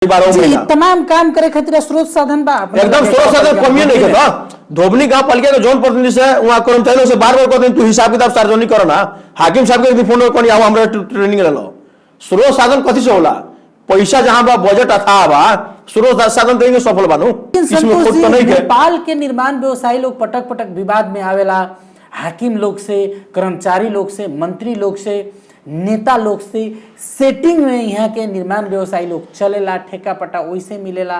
तमाम काम करे खातिर स्रोत साधन बा एकदम स्रोत साधन कमी नहीं है धोबनी गांव पालिका के जोन प्रतिनिधि से वहां कर्मचारियों से बार कहते तू हिसाब किताब सार्वजनिक करो ना हाकिम साहब के फोन कर आओ हमरा ट्रेनिंग ले लो स्रोत साधन कथी से होला पैसा जहां बा बजट अथा बा स्रोत साधन देंगे सफल बानू इसमें खुद तो नहीं है। नेपाल के निर्माण व्यवसायी लोग पटक पटक विवाद में आवेला हाकिम लोग से कर्मचारी लोग से मंत्री लोग से नेता लोग से सेटिंग में यहाँ के निर्माण व्यवसायी लोग चलेला ठेका पट्टा वैसे मिलेला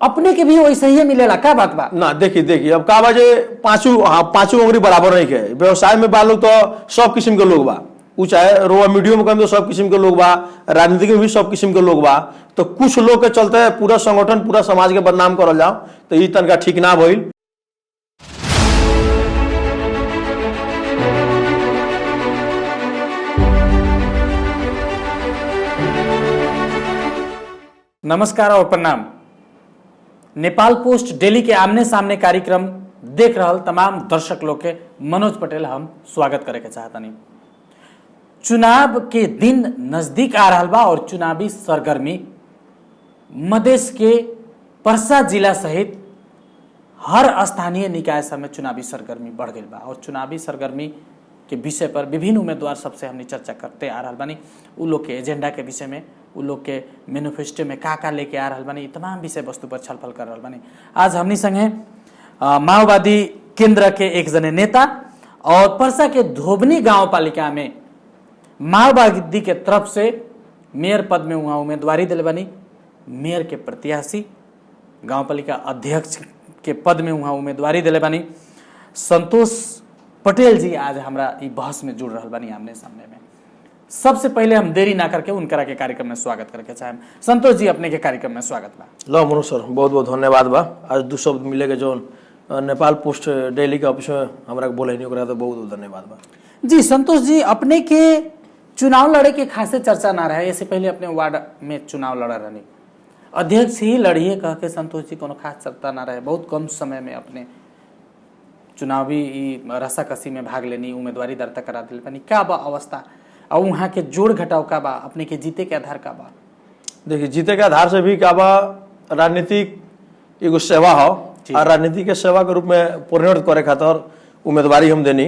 अपने के भी वैसे ही मिलेला का बात बा ना देखिए अब का बाजे पांचों उंगली बराबर नहीं है व्यवसाय में बा लोग तो सब किस्म के लोग बा उ चाहे रोआ मीडियो में कम तो सब किस्म के लोग बा राजनीति में भी सब किस्म के लोग बा तो कुछ लोग के चलते पूरा संगठन पूरा समाज के बदनाम करल जाओ तो ये तनका ठीक ना भइल। नमस्कार और प्रणाम। नेपाल पोस्ट डेली के आमने सामने कार्यक्रम देख रहल तमाम दर्शक लोग के मनोज पटेल हम स्वागत करे के चाहतनी। चुनाव के दिन नजदीक आ रहा बा और चुनावी सरगर्मी मधेश के पर्सा जिला सहित हर स्थानीय निकाय सब में चुनावी सरगर्मी बढ़ गई बा और चुनावी सरगर्मी के विषय पर विभिन्न उम्मीदवार सबसे हमने चर्चा करते आ रहा बानी उ लोग के एजेंडा के विषय में उ लोग के मैनिफेस्टो में का लेके आ रहा बानी तमाम विषय वस्तु पर छलफल कर रहा बानी। आज हमनी संगे माओवादी केंद्र के एक जने नेता और पर्सा के धोबनी गांव पालिका में माओवादी के तरफ से मेयर पद में वहाँ उम्मीदवारी दिले बानी मेयर के प्रत्याशी गांव पालिका अध्यक्ष के पद में वहाँ उम्मीदवारी दिले बानी संतोष पटेल जी आज हमरा ई बहस में जुड़ रहा बानी आमने सामने में। सबसे पहले हम देरी ना करके उनकरा के कार्यक्रम में स्वागत करके चाहें। संतोष जी अपने के कार्यक्रम में स्वागत बा। लो मनु सर बहुत बहुत धन्यवाद बा। आज दो शब्द मिले के जो नेपाल पोस्ट डेली के ऑफिस में हमरा बोले नहीं तो बहुत बहुत धन्यवाद बा। जी संतोष जी अपने के चुनाव लड़े के खासे चर्चा ना रहे इससे पहले अपने वार्ड में चुनाव लड़ा रहनी अध्यक्ष ही लड़िए कह के संतोष जी कोनो खास चर्चा ना रहे बहुत कम समय में अपने चुनावी रस्साकसी में भाग लेनी उम्मीदवारी दर्ता करा दिल बनी क्या बा अवस्था और वहाँ के जोड़ घटाव का बा अपने के जीते के आधार का बा। देखिए जीते के आधार से भी क्या बा राजनीतिक एगो सेवा हो और राजनीति के सेवा के रूप में परिणत करे खातिर उम्मीदवारी हम देनी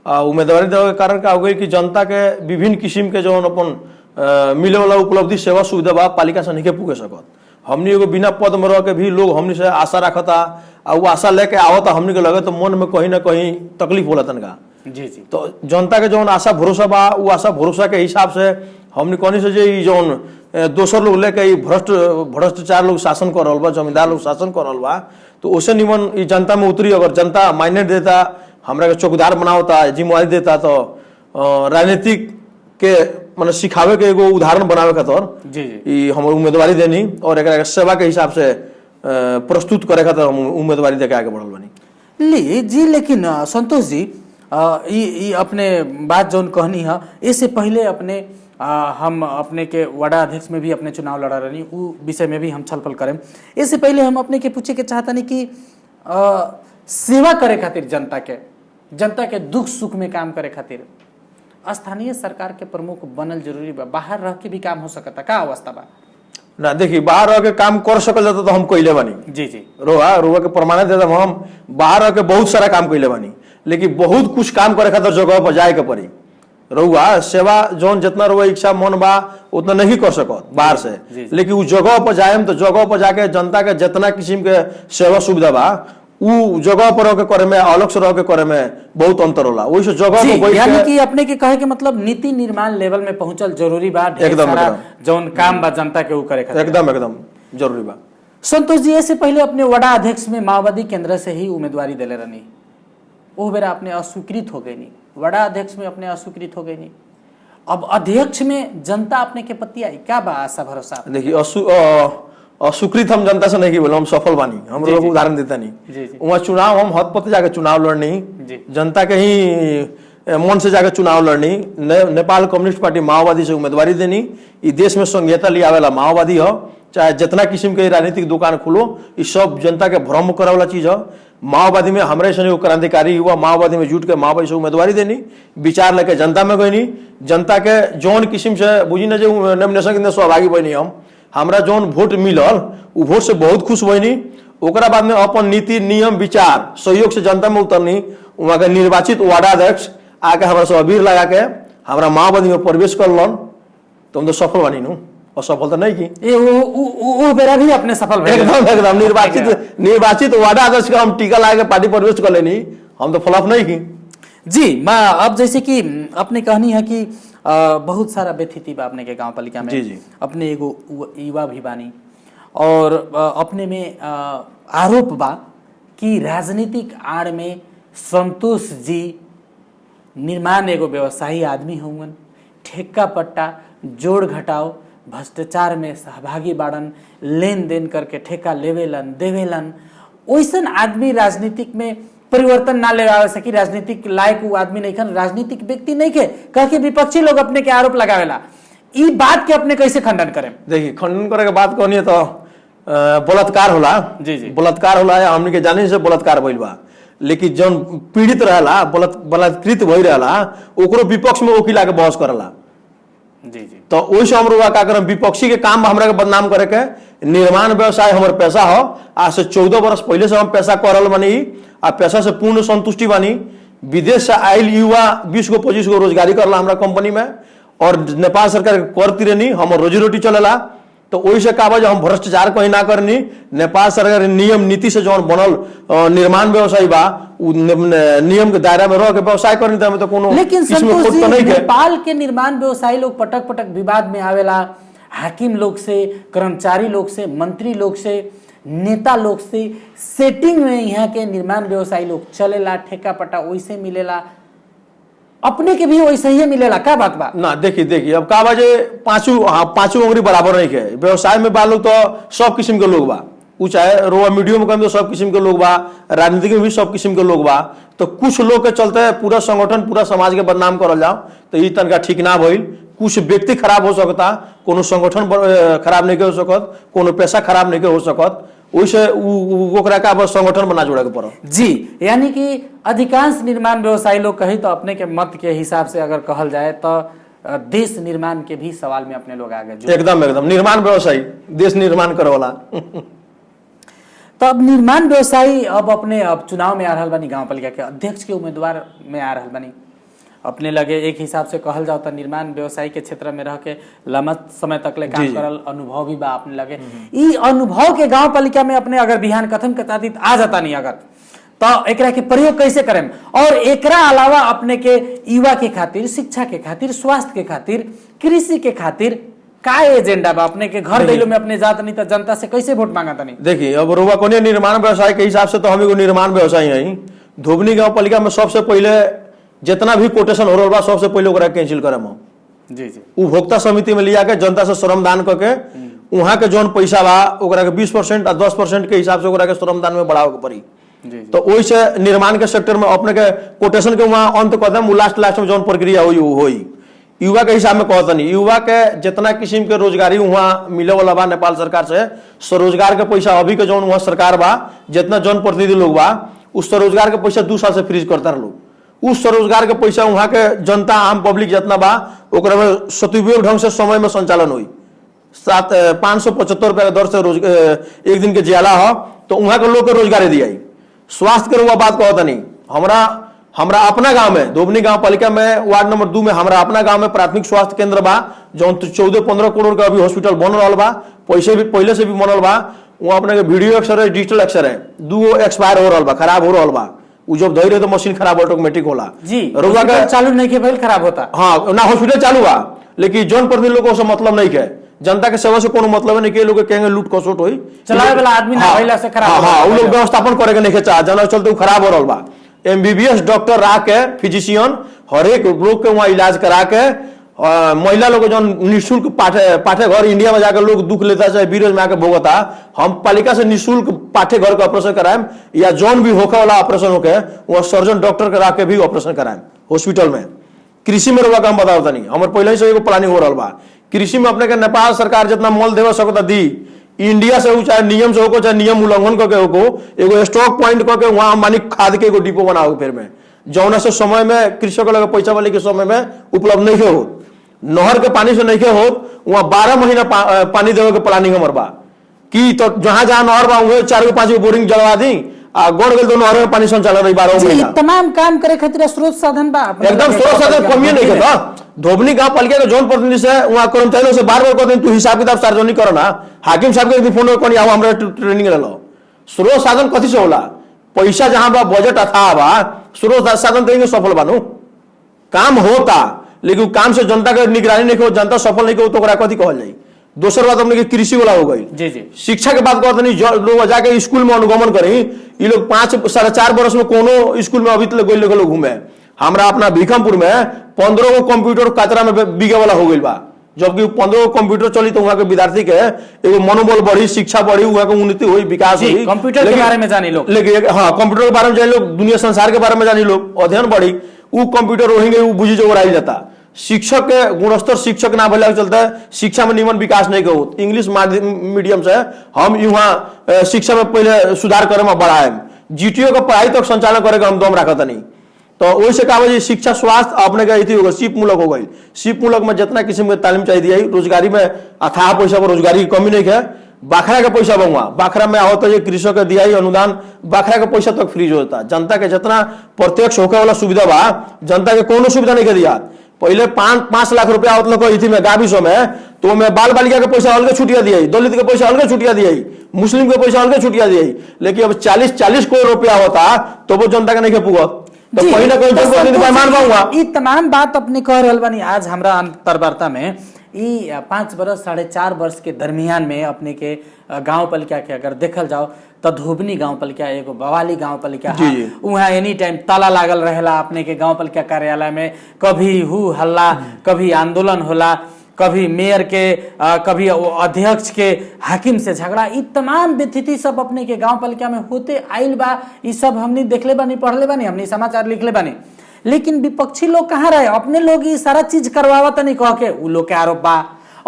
उम्मीदवारी देवे के कारण का हो गई कि जनता के विभिन्न किस्म के जो अपन मिले वाला उपलब्धि सेवा सुविधा बा पालिका से नहीं पुगे सकत हमनी एगो बिना पद में रह के भी लोग हमनी से आशा रखता और वो आशा लेके आवता हमनी के लगे तो मन में कहीं ना कहीं तकलीफ होला तनका जी जी तो जनता के जौन आशा भरोसा बा वो आशा भरोसा के हिसाब से हमनी कहनी से जे जौन दोसर लोग लेके भ्रष्टाचार लोग शासन कर रहा बा जमींदार लोग शासन कर रहा बा तो उसे निमन जनता में उतरी अगर जनता माइने देता हमरा के चौकीदार बनावता जिम्मेवारी देता तो राजनीतिक के मतलब सिखावे के एगो उदाहरण बनावे खातिर जी जी हम उम्मीदवारी देनी और एक सेवा के हिसाब से प्रस्तुत करे खातिर हम उम्मीदवारी देके आगे बढ़ल बनी ली जी। लेकिन संतोष जी ये अपने बात जौन कहनी है इससे पहले अपने हम अपने के वार्ड अध्यक्ष में भी अपने चुनाव लड़ा रही उ विषय में भी हम छलफल करें। इससे पहले हम अपने के पूछे के चाहता नहीं कि सेवा करे खातिर जनता के दुख सुख में काम करे खातिर स्थानीय सरकार के प्रमुख बनल जरूरी बा बाहर रह के भी काम हो सकता का अवस्था बा ना देखिए बाहर रह के काम कर सकल जाता तो हम कइले बानी जी जी रोआ के प्रमाणित देता हम बाहर रह के बहुत सारा काम कइले बानी लेकिन बहुत कुछ काम करे खातिर जगह पर जाए के पड़ी रहुआ सेवा जौन जितना रुआ इच्छा मन बा उतना नहीं कर सकत बाहर से लेकिन उस जगह पर जाए तो जगह पर जाके जनता के जितना किस्म के सेवा सुविधा बा उ जगह पर रह के करे में अलग से रह के करे में बहुत अंतर होला वही जगह पर यानी कि अपने के कहे के मतलब नीति निर्माण लेवल में पहुंचल जरूरी बा एकदम जौन काम बा जनता के उ करे खातिर एकदम जरूरी बा। संतोष जी ऐसे पहले अपने वडा अध्यक्ष में माओवादी केंद्र से ही उम्मीदवारी दिले रहनी वो बेरा अपने अस्वीकृत हो गई नहीं वडा अध्यक्ष में अपने अस्वीकृत हो गई नहीं अब अध्यक्ष में जनता अपने के प्रति आई क्या बा आशा भरोसा देखिए अस्वीकृत हम जनता से नहीं बोले हम सफल बानी हम लोग उदाहरण देता नहीं वहाँ चुनाव हम हद पते जाके चुनाव लड़नी जनता के ही मन से जाके चुनाव लड़नी नेपाल कम्युनिस्ट पार्टी माओवादी से उम्मीदवारी देनी इस देश में संघीयता ले आवेला माओवादी हो चाहे जितना किस्म के राजनीतिक दुकान खुलो ये सब जनता के भ्रम करे वाला चीज है माओवादी में हमारे से क्रांतिकारी हुआ माओवादी में जुट के माओवादी से उम्मीदवारी देनी विचार लेके जनता में गई जनता के जौन किस्म से बुझी न जो नॉमिनेशन के सहभागी बनी हम हमरा जौन वोट मिलल उ वोट से बहुत खुश भइनी। ओकरा बाद में अपन नीति नियम विचार सहयोग से जनता में उतरनी। वहाँ के निर्वाचित वार्डाध्यक्ष आके हमरा से अबीर लगा के हमरा माओवादी में प्रवेश करलन, तो हम तो सफल बनी नु। और सफल तो नहीं की वो बेरा भी अपने सफल भइल। एकदम निर्वाचित वार्डाध्यक्ष का हम टीका लगा के पार्टी प्रवेश कर लेनी, हम तो फ्लॉप नहीं की जी। मैं अब जैसे कि अपने कहनी है कि बहुत सारा व्यथिति बा अपने के गांव पालिका में। जी। अपने एगो युवा भी बानी और अपने में आरोप बा कि राजनीतिक आड़ में संतोष जी निर्माण एगो व्यवसायी आदमी होंगन, ठेका पट्टा जोड़ घटाओ भ्रष्टाचार में सहभागी बाड़न, लेन देन करके ठेका लेवेलन देवेलन। वैसन आदमी राजनीतिक में परिवर्तन ना ले आवे सकी, राजनीतिक लायक वो आदमी नहीं खन, राजनीतिक व्यक्ति नहीं के कह के विपक्षी लोग अपने के आरोप लगावेला। ई बात के अपने कैसे खंडन करें? देखिए, खंडन करे के बात कहनी तो बलात्कार होला। जी जी, बलात्कार होला या हमनी के जाने से बलात्कार भइल बा, लेकिन जौन पीड़ित रहला बलात्कृत भइल रहला ओकरो विपक्ष में वकील आके बहस करला। जी जी, तो ओइसे हम लोग का करम विपक्षी के काम हमरा के बदनाम करे के। निर्माण व्यवसाय हमर पैसा हो, आज से 14 वर्ष पहले से हम पैसा करल बानी आ पैसा से पूर्ण संतुष्टि बानी। विदेश से आयल युवा 20 गो 25 गो रोजगारी करला हमरा कंपनी में, और नेपाल सरकार के कर तिरेनी हमर रोजी रोटी चलेला। तो ओइसे का बा हम भ्रष्टाचार कहीं ना करनी। नेपाल सरकार नियम नीति से जौन बनल निर्माण व्यवसायी बा उ नियम के दायरा में रह के व्यवसाय करनी, तो तो कोनो लेकिन इसमें संतोष खोट जी, तो नहीं के। नेपाल के निर्माण व्यवसायी लोग पटक पटक विवाद में आवेला, हाकिम लोग से, कर्मचारी लोग से, मंत्री लोग से, नेता लोग से सेटिंग में यहाँ के निर्माण व्यवसायी लोग चलेला, ठेका पट्टा वैसे मिलेला, अपने के भी वैसे ही मिलेला। का बात बा? ना देखिए अब का बाजे पांचों उंगली बराबर नहीं के। व्यवसाय में बा लोग तो सब किस्म के लोग बा, उ चाहे रोआ मीडियो में कम तो सब किस्म के लोग बा, राजनीति में भी सब किस्म के लोग बा। तो कुछ लोग के चलते पूरा संगठन पूरा समाज के बदनाम करल जाओ तो ई तनका ठीक ना भइल। कुछ व्यक्ति खराब हो सकता, कोनो संगठन खराब नहीं के हो सकत, कोनो पैसा खराब नहीं के हो सकत। ओइसे ओकरा का बस संगठन बना जोड़े के पड़ो। जी, यानी कि अधिकांश निर्माण व्यवसायी लोग कही तो अपने के मत के हिसाब से अगर कहल जाए तो देश निर्माण के भी सवाल में अपने लोग आगे एकदम निर्माण व्यवसायी देश निर्माण करे वाला। तो अब निर्माण व्यवसायी अब अपने चुनाव में आ रहा बानी, गांव पालिका के अध्यक्ष के उम्मीदवार में आ रहा बानी। अपने लगे एक हिसाब से कहल जाओ तो निर्माण व्यवसायी के क्षेत्र में रह के लंबा समय तक ले काम करल अनुभव भी बा अपने लगे। ई अनुभव के गांव पालिका में अपने अगर बिहान कथन कथातीत आ जाता नहीं अगर तो एकरा के प्रयोग कैसे करें? और एकरा अलावा अपने के युवा के खातिर, शिक्षा के खातिर, स्वास्थ्य के खातिर, कृषि के खातिर का एजेंडा बा अपने के? घर दैलो में अपने जात नहीं तो जनता से कैसे वोट मांगा नहीं? देखिए, अब रोवा कोने निर्माण व्यवसाय के हिसाब से तो हम एगो निर्माण व्यवसायी हैं। धोबनी गांव पालिका में सबसे पहले जितना भी कोटेशन हो रहा बा सबसे पहले ओकरा कैंसिल करम हम। जी जी, उपभोक्ता समिति में लिया के जनता से श्रमदान करके वहां के जौन पैसा बा ओकरा के 20% आ 10% के हिसाब से ओकरा के श्रमदान में बढ़ावे के पड़ी। तो ओइसे निर्माण के सेक्टर में अपने के कोटेशन के वहां अंत कदम लास्ट में जौन प्रक्रिया होई युवा के हिसाब में कहता नहीं। युवा के जितना किस्म के रोजगारी वहां मिले वाला बा नेपाल सरकार से, स्वरोजगार के पैसा अभी के जौन वहां सरकार बा जितना जन प्रतिनिधि लोग बा उस स्वरोजगार के पैसा 2 साल से फ्रीज करता रह लोग। उस स्वरोजगार के पैसा वहां के जनता आम पब्लिक जितना बा ओकरा में सदुपयोग ढंग से समय में संचालन हुई। 575 रुपया के दर से एक दिन के जियाला हो तो वहां के लोग के रोजगारी दिया। स्वास्थ्य के बात कहता नहीं। हमरा अपना गांव में धोबनी गांव पालिका में वार्ड नंबर 2 में हमरा अपना गांव में प्राथमिक स्वास्थ्य केंद्र बा जो 14-15 करोड़ का अभी हॉस्पिटल बन रहा बा, पैसे भी पहले से भी बनल बा। वहाँ अपने के video x-ray digital x-ray 2 expire हो रहा बा, खराब हो रहा बा। उ जब धैर्य तो मशीन खराब ऑटोमेटिक होला जी, रोगा का चालू नहीं के पहले खराब होता। हाँ ना हॉस्पिटल चालू बा, लेकिन जन प्रतिनिधि लोगों से मतलब नहीं के, जनता के सेवा से कोनो मतलब नहीं के। लोग कहेंगे लूट खसोट होई, चलावे वाला आदमी ना पहले से खराब। हाँ उ लोग व्यवस्थापन करे के नहीं चाह, जना चलते खराब हो रहा बा। MBBS डॉक्टर रह के फिजिशियन हर एक रोग के वहाँ इलाज करा के महिला लोग जो निःशुल्क पाठे घर इंडिया में जाकर लोग दुख लेता चाहे बीरज में आके भोगता, हम पालिका से निःशुल्क पाठे घर का ऑपरेशन कराएं या जौन भी होका वाला ऑपरेशन होके वह सर्जन डॉक्टर करा के भी ऑपरेशन कराएं हॉस्पिटल में। कृषि में रोगा काम बताओ नहीं, हमारे पहले ही से एगो प्लानिंग हो रहा बा। कृषि में अपने के नेपाल सरकार जितना मोल देवे सकता दी, इंडिया से चाहे नियम से होको चाहे नियम उल्लंघन करके होको, एगो स्टॉक पॉइंट करके वहां मानी खाद के एगो डिपो बनाओ फिर में जौना से समय में कृषक लगे पैसा वाले के समय में उपलब्ध नहीं हो। नहर के पानी से नहीं के हो वहाँ 12 महीना पानी देवे के प्लानिंग हमर बा कि तो जहां जहां नहर बा वहाँ 4 5 बोरिंग जलवा दी आ गोड़ गेल तो नहर में पानी संचालन रही 12 महीना। तमाम काम करे खातिर स्रोत साधन बा एकदम स्रोत साधन कमी नहीं है। धोबनी गांव पालिका के जोन प्रतिनिधि से वहाँ कर्मचारियों से बार कहते तू हिसाब किताब सार्वजनिक करो ना। हाकिम साहब के फोन कर आओ हमरा ट्रेनिंग ले लो। स्रोत साधन कथी से होला पैसा जहां बा बजट अथा बा स्रोत साधन देंगे सफल बानू काम होता लेकिन काम से जनता के निगरानी नहीं हो जनता सफल नहीं हो तो कथी कहल जाए। दोसर बात अपने कृषि वाला हो गई जी जी शिक्षा के बात करते नहीं लोग जाके स्कूल में अनुगमन करी ये लोग 5 साढ़े 4 वर्ष में कोनो स्कूल में अभी तक लोग घूमे। हमारा अपना भीखमपुर में 15 गो कंप्यूटर कचरा में बिगे वाला हो गई बा जबकि 15 गो कंप्यूटर चली तो वहाँ के विद्यार्थी के एगो मनोबल बढ़ी शिक्षा बढ़ी वहाँ के उन्नति हुई विकास हुई। कंप्यूटर के बारे में जानी लोग लेकिन हाँ कंप्यूटर के बारे में जानी लोग दुनिया संसार के बारे में जानी लोग अध्ययन बढ़ी वो कंप्यूटर रोहेंगे वो बुझी जो रही जाता। शिक्षक के गुणस्तर शिक्षक ना भले चलता है शिक्षा में निमन विकास नहीं हो इंग्लिश मीडियम से हम यहाँ शिक्षा में पहले सुधार करे में बढ़ाए जीटीओ का पढ़ाई तक संचालन करे हम दम रखा नहीं तो वैसे कहा शिक्षा स्वास्थ्य अपने का होगा शिप मूलक हो गई। शिप मूलक में जितना किस्म के तालीम चाहिए रोजगारी में अथाह पैसा पर रोजगारी की कमी नहीं है। बाखरा का पैसा बहुआ बाखरा में आओ तो ये कृषक के दिया अनुदान बाखरा का पैसा तक फ्रीज होता जनता के जितना प्रत्यक्ष होकर वाला सुविधा बा जनता के कोनो सुविधा नहीं दिया। पहले 5 लाख रुपया आवत इथी में गाविसों में तो मैं बाल बालिका के पैसा अलग छुटिया दिए दलित के पैसा अलग छुटिया दिए मुस्लिम के पैसा अलग छुटिया दिए लेकिन अब 40 करोड़ रुपया होता तो वो जनता के नहीं पुगत तो कहीं ना कहीं तमाम बात अपने कह रहे बानी। आज हमारा अंतर्वार्ता में 5 वर्ष 4.5 वर्ष के दरमियान में अपने के गांव पालिका के अगर देखल जाओ तो धोबनी गांव पालिका एगो बवाली गांव पालिका वहाँ एनी टाइम ताला लागल रहेला अपने के गांव पालिका कार्यालय में कभी हु हल्ला कभी आंदोलन होला कभी मेयर के कभी अध्यक्ष के हाकिम से झगड़ा ये तमाम व्यथिति सब अपने के गांव पालिका में होते आइल बा। ये सब हमने देखले बानी पढ़ले बानी हमने समाचार लिखले बानी लेकिन विपक्षी लोग कहाँ रहे अपने लोग ये सारा चीज करवावा तो नहीं कह के उ लोग के आरोप बा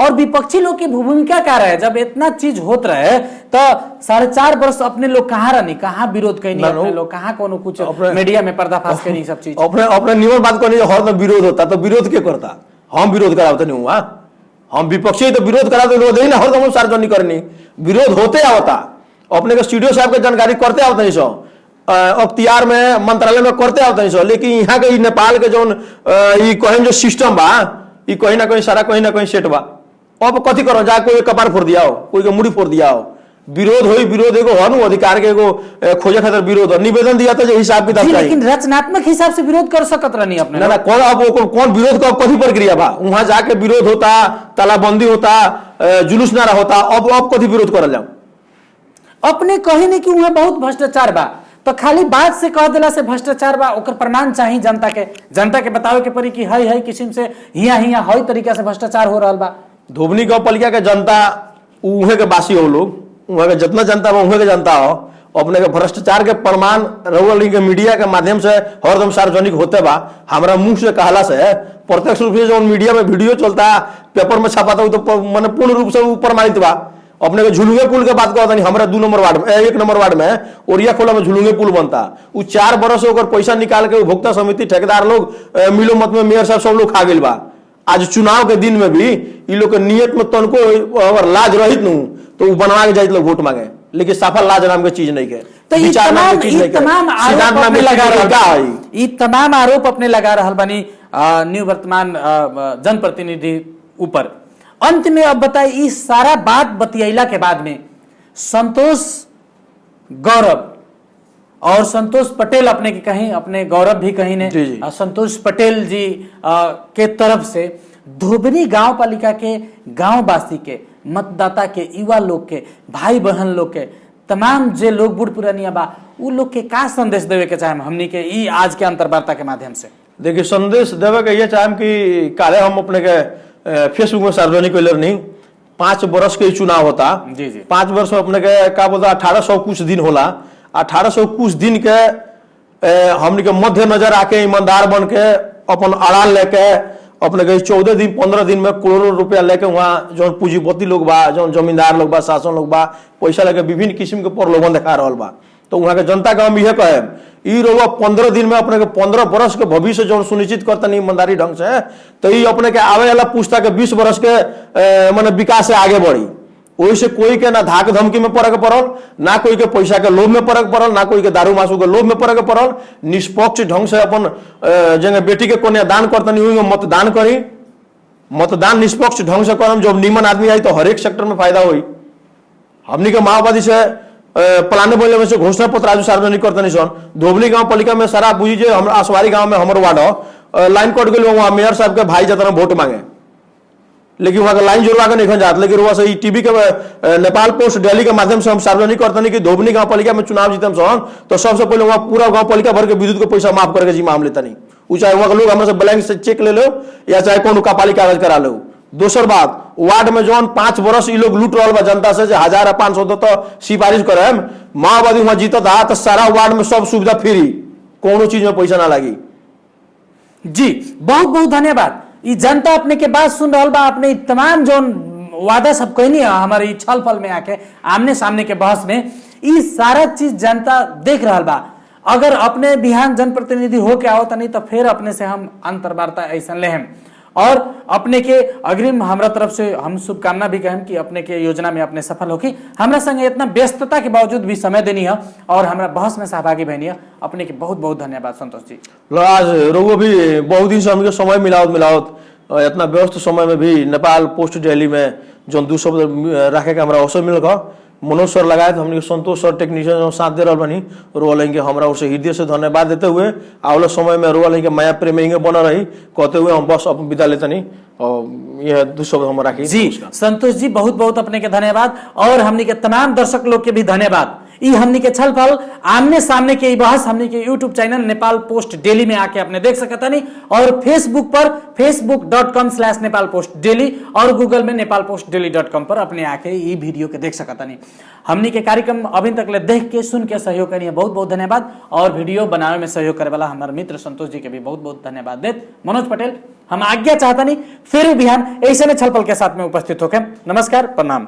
और विपक्षी लोग की भूमिका क्या रहे जब इतना चीज होत रहे तो 4.5 वर्ष अपने लोग कहाँ रहनी कहाँ विरोध कहीं अपने लोग कहाँ कोनो कुछ मीडिया में पर्दाफाश करी सब चीज अपने निमन बात करनी हर विरोध होता तो विरोध के करता हम विरोध कराते नहीं हुआ हम विपक्षी तो विरोध कराते विरोध ही ना हर सार्वजनिक करनी विरोध होते आवता अपने के स्टूडियो साहब के जानकारी करते आवता नहीं सो अख्तियार में मंत्रालय में करते आवता नहीं सो लेकिन यहाँ के नेपाल के जो कहें जो सिस्टम बा ये कहीं ना कहीं सारा कहीं ना कहीं सेट बा अब कथी करो जा कोई कपार फोड़ दिया हो कोई के मुड़ी फोड़ दिया हो विरोध हो विरोध एगो हनु अधिकार के एगो खोजे खातिर विरोध निवेदन दिया था हिसाब किताब लेकिन रचनात्मक हिसाब से विरोध कर सकत रहनी अपने ना कौन अब कौन विरोध का कथी प्रक्रिया बा वहां जाके विरोध होता तालाबंदी होता जुलूस नारा होता अब कथी विरोध करल जाओ अपने कहे नहीं कि वहां बहुत भ्रष्टाचार बा तो खाली बात से कह दिला से भ्रष्टाचार बा ओकर प्रमाण चाहिए जनता के बतावे के पड़ी कि हई किस्म से हिया हई तरीका से भ्रष्टाचार हो रहा बा। धोबनी गांव पालिका के जनता उहे के बासी हो लोग वहाँ के जितना जनता बा उहे के जनता हो अपने के भ्रष्टाचार के प्रमाण रउअली के मीडिया के माध्यम से हरदम सार्वजनिक होते बा हमारा मुंह से कहला से प्रत्यक्ष रूप से जो मीडिया में वीडियो चलता पेपर में छापाता तो मैंने पूर्ण रूप से प्रमाणित बा। अपने के झुलुंगे पुल के बात करता नहीं हमारा 2 नंबर वार्ड में 1 नंबर वार्ड में ओरिया खोला में झुलुंगे पुल बनता वो 4 बरस से पैसा निकाल के उपभोक्ता समिति ठेकेदार लोग मिलो मत में मेयर साहब सब लोग खा गए बा। आज चुनाव के दिन में भी ये लोग के नियत में तनको अगर लाज रहित नू तो बनवा के जाइत लोग वोट मांगे लेकिन सफल लाज नाम के चीज नहीं है। तो ये तमाम आरोप अपने लगा रहा बानी न्यू वर्तमान जनप्रतिनिधि ऊपर। अंत में अब बताइए इस सारा बात बतियाइला के बाद में संतोष गौरव और संतोष पटेल अपने के कहीं अपने गौरव भी कहीं ने संतोष पटेल जी के तरफ से धोबनी गांव पालिका के गांववासी के मतदाता के युवा लोग के भाई बहन लोग के तमाम जे लोग बूढ़ पुरानिया बा उ लोग के का संदेश देवे के चाहे हमनी के ई आज के अंतर्वार्ता के माध्यम से। देखिए संदेश देवे के ये चाहे कि काले हम अपने के फेसबुक में सार्वजनिक नहीं 5 वर्ष के चुनाव होता 5 वर्ष में अपने के का बोलता 1800 कुछ दिन होला 1800 कुछ दिन के हमने के मध्य नजर आके ईमानदार बन के अपन अड़ाल लेके अपने के 14 दिन 15 दिन में करोड़ों रुपया लेके वहाँ जो पूंजीपति लोग बा जो जमींदार लोग बा शासन लोग बा पैसा लेके विभिन्न किस्म के प्रलोभन दिखा रहा बा तो वहाँ के जनता के हम यह कहे ई रउआ 15 दिन में अपने के 15 बरस के भविष्य जो सुनिश्चित करता नहीं ईमानदारी ढंग से, तो ये अपने के आवे वाला पुस्ता के 20 बरस के माने विकास से आगे बढ़ी। वही से कोई के ना धाक धमकी में पड़े के पड़ल, ना कोई के पैसा के लोभ में पड़े के पड़ल, ना कोई के दारू मासू के लोभ में पड़े के पड़ल। निष्पक्ष ढंग से अपन जगह बेटी के कन्यादान करतनी हुई मतदान करी, मतदान निष्पक्ष ढंग से करम। जब नीमन आदमी आई तो हर एक सेक्टर में फायदा हुई। हमनी के माओवादी से पलाने बोले में से घोषणा पत्र आज सार्वजनिक करते नहीं सन। धोबली गांव पालिका में सारा बुझीजे हम आसवारी गांव में हमारे वार्ड लाइन कट गए, वहाँ मेयर साहब के भाई जतना वोट मांगे, लेकिन वहाँ का लाइन जोड़वा के नहीं जात। लेकिन वहाँ से टीवी के नेपाल पोस्ट दिल्ली के माध्यम से हम सार्वजनिक करते नहीं कि धोबनी गांव पालिका में चुनाव जीतम सन तो सबसे पहले वहाँ पूरा गांव पालिका भर के विद्युत के पैसा माफ करके जिम्मा हम लेता नहीं। वो चाहे वहाँ के लोग हमारे ब्लैंक से चेक ले लो या चाहे कौन कापाली कागज करा लो। दोसर बात, वार्ड में जौन 5 बरस लोग लूट रहा बा जनता से 1500 तो सिफारिश करे, माओवादी वहां जीतत हा तो सारा वार्ड में सब सुविधा फ्री, कोनो चीज में पैसा ना लगी। जी बहुत बहुत धन्यवाद। ये जनता अपने के बात सुन रहा बा, अपने तमाम जो वादा सब कहनी है हमारे छल फल में आके आमने सामने के बहस में, ये सारा चीज जनता देख रहा बा। अगर अपने बिहान जनप्रतिनिधि हो के आओ नहीं तो फिर अपने से हम अंतर्वार्ता ऐसा लेहम और अपने के अग्रिम हमारा तरफ से हम शुभकामना भी कहें कि अपने के योजना में अपने सफल होगी। हमारा संग इतना व्यस्तता के बावजूद भी समय देनी है और हमारा बहस में सहभागी बहनी है। अपने के बहुत बहुत धन्यवाद संतोष जी। आज रोगो भी बहुत दिन से हमके समय मिलावत इतना व्यस्त समय में भी नेपाल पोस्ट दिल्ली में जो 200 रखे के हमारा अवसर मिल गया। मनोज सर लगाए तो हमने संतोष सर टेक्नीशियन साथ दे रहा बनी रोल के हमारा उसे हृदय से धन्यवाद देते हुए अगले समय में रोल के माया प्रेम बना रही कहते हुए हम बस अपन विदा लेते नहीं और यह 200 हम राखी। जी संतोष जी बहुत बहुत अपने के धन्यवाद और हमने के तमाम दर्शक लोग के भी धन्यवाद। ई हमनी के छल फल आमने सामने के बहस हमनी के YouTube channel Nepal post daily में आके अपने देख सकता नहीं और फेसबुक पर facebook.com/नेपाल पोस्ट डेली और गूगल में nepalpostdaily.com पर अपने आके ये वीडियो के देख सकता नहीं। हमनी के कार्यक्रम अभी तक ले देख के सुन के सहयोग करिए बहुत बहुत धन्यवाद और वीडियो बनावे में सहयोग करे वाला हमारे मित्र संतोष जी के भी बहुत बहुत धन्यवाद देत। मनोज पटेल हम आज्ञा चाहता नहीं, फिर बिहान ऐसे में छल फल के साथ में उपस्थित होके नमस्कार प्रणाम।